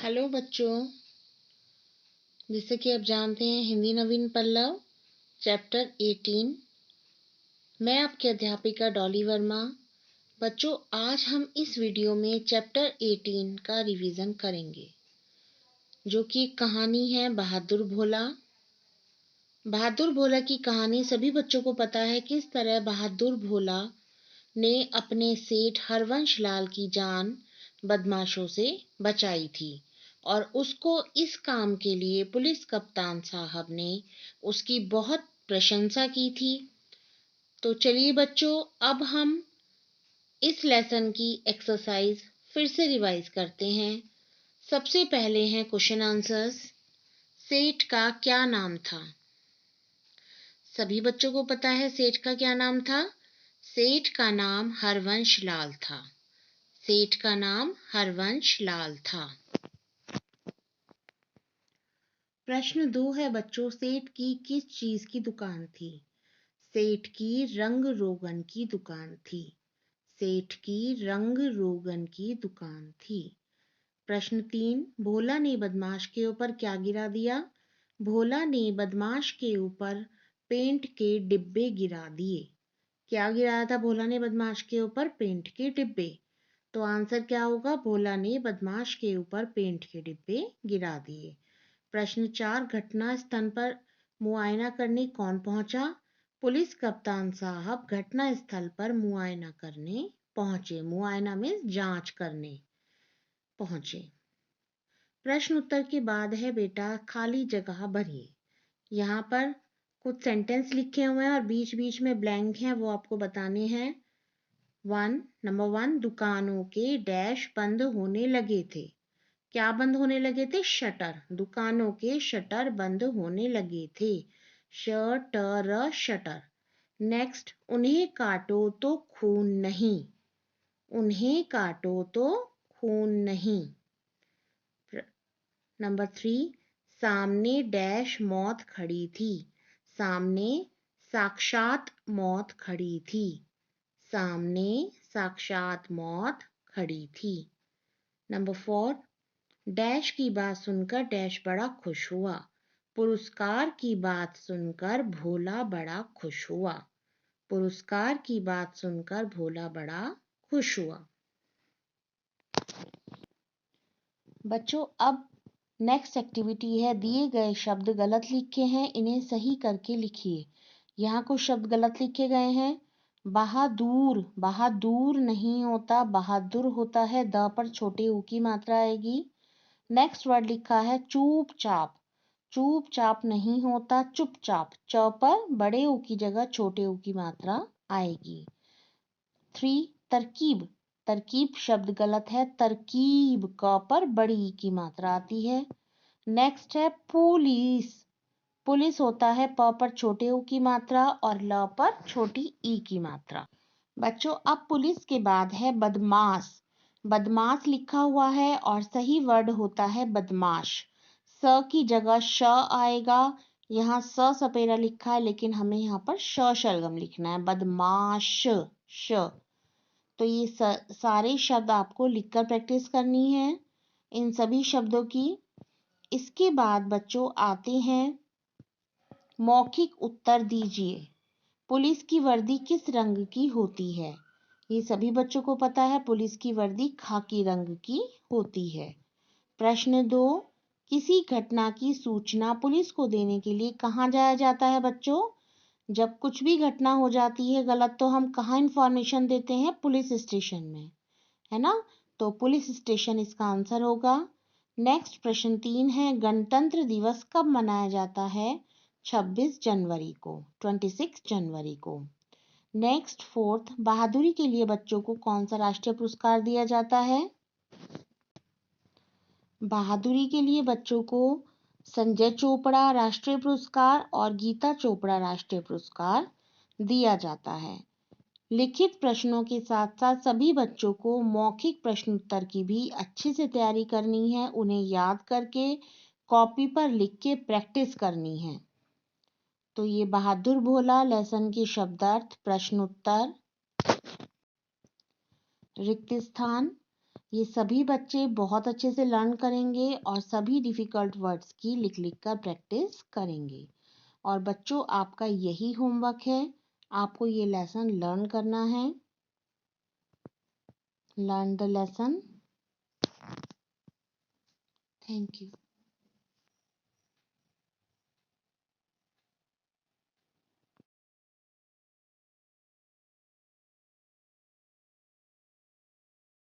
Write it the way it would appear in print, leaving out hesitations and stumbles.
Hello बच्चों, जैसे कि आप जानते हैं हिंदी नवीन पल्लव चैप्टर 18। मैं आपकी अध्यापिका डॉली वर्मा। बच्चों, आज हम इस वीडियो में चैप्टर 18 का रिवीजन करेंगे, जो कि कहानी है बहादुर भोला। बहादुर भोला की कहानी सभी बच्चों को पता है। किस तरह बहादुर भोला ने अपने सेठ हरवंश लाल की जान बदमाशों से बचाई थी और उसको इस काम के लिए पुलिस कप्तान साहब ने उसकी बहुत प्रशंसा की थी। तो चलिए बच्चों, अब हम इस लेसन की एक्सरसाइज फिर से रिवाइज करते हैं। सबसे पहले हैं क्वेश्चन आंसर्स। सेठ का क्या नाम था? सभी बच्चों को पता है सेठ का क्या नाम था। सेठ का नाम हरवंश लाल था। सेठ का नाम हरवंश लाल था। प्रश्न 2 है बच्चों, सेठ की किस चीज की दुकान थी? सेठ की रंग रोगन की दुकान थी। सेठ की रंग रोगन की दुकान थी। प्रश्न 3, भोला ने बदमाश के ऊपर क्या गिरा दिया? भोला ने बदमाश के ऊपर पेंट के डिब्बे गिरा दिए। क्या गिराया था भोला ने बदमाश के ऊपर? पेंट के डिब्बे। तो आंसर क्या होगा? भोला ने बदमाश के ऊपर पेंट के डिब्बे गिरा दिए। प्रश्न 4, घटना स्थल पर मुआयना करने कौन पहुंचा? पुलिस कप्तान साहब घटना स्थल पर मुआयना करने पहुंचे। मुआयना में जांच करने पहुंचे। प्रश्न उत्तर के बाद है बेटा खाली जगह भरिए। यहाँ पर कुछ सेंटेंस लिखे हुए हैं और बीच बीच में ब्लैंक हैं, वो आपको बताने हैं। नंबर 1, दुकानों के डैश बंद होने लगे थे। क्या बंद होने लगे थे? शटर। दुकानों के शटर बंद होने लगे थे। Shutter, shutter. नेक्स्ट, उन्हें काटो तो खून नहीं। उन्हें काटो तो खून नहीं। नंबर 3, सामने डैश मौत खड़ी थी। सामने साक्षात मौत खड़ी थी। सामने साक्षात मौत खड़ी थी। नंबर 4, डैश की बात सुनकर डैश बड़ा खुश हुआ। पुरस्कार की बात सुनकर भोला बड़ा खुश हुआ। पुरस्कार की बात सुनकर भोला बड़ा खुश हुआ। बच्चों, अब नेक्स्ट एक्टिविटी है। दिए गए शब्द गलत लिखे हैं, इन्हें सही करके लिखिए। यहाँ कुछ शब्द गलत लिखे गए हैं। बहादुर, बहादुर नहीं होता, बहादुर होता है। द पर छोटे ऊ की मात्रा आएगी। नेक्स्ट वर्ड लिखा है चुपचाप। चुपचाप नहीं होता, चुपचाप। च पर बड़े ऊ की जगह छोटे ऊ की मात्रा आएगी। 3, तरकीब। तरकीब शब्द गलत है। तरकीब, क पर बड़ी ई की मात्रा आती है। नेक्स्ट है पुलिस। पुलिस होता है प पर छोटे ऊ की मात्रा और ल पर छोटी ई की मात्रा। बच्चों, अब पुलिस के बाद है बदमाश। बदमाश लिखा हुआ है और सही वर्ड होता है बदमाश। स की जगह श आएगा। यहाँ स सपेरा लिखा है, लेकिन हमें यहाँ पर श शलगम लिखना है। बदमाश, श। तो ये सारे शब्द आपको लिखकर प्रैक्टिस करनी है, इन सभी शब्दों की। इसके बाद बच्चों आते हैं मौखिक उत्तर दीजिए। पुलिस की वर्दी किस रंग की होती है? ये सभी बच्चों को पता है, पुलिस की वर्दी खाकी रंग की होती है। प्रश्न 2, किसी घटना की सूचना पुलिस को देने के लिए कहाँ जाया जाता है बच्चों? जब कुछ भी घटना हो जाती है गलत, तो हम कहाँ इंफॉर्मेशन देते हैं? पुलिस स्टेशन में, है ना? तो पुलिस स्टेशन इसका आंसर होगा। नेक्स्ट प्रश्न 3 है, गणतंत्र दिवस कब मनाया जाता है? 26 जनवरी को, 26 जनवरी को। नेक्स्ट 4th, बहादुरी के लिए बच्चों को कौन सा राष्ट्रीय पुरस्कार दिया जाता है? बहादुरी के लिए बच्चों को संजय चोपड़ा राष्ट्रीय पुरस्कार और गीता चोपड़ा राष्ट्रीय पुरस्कार दिया जाता है। लिखित प्रश्नों के साथ साथ सभी बच्चों को मौखिक प्रश्न उत्तर की भी अच्छे से तैयारी करनी है। उन्हें याद करके कॉपी पर लिख के प्रैक्टिस करनी है। तो ये बहादुर भोला लेसन के शब्दार्थ, प्रश्न उत्तर, रिक्त स्थान। ये सभी बच्चे बहुत अच्छे से लर्न करेंगे और सभी डिफ़िकल्ट वर्ड्स की लिख लिख कर प्रैक्टिस करेंगे। और बच्चों, आपका यही होमवर्क है, आपको ये लेसन लर्न करना है। Learn the lesson. Thank you.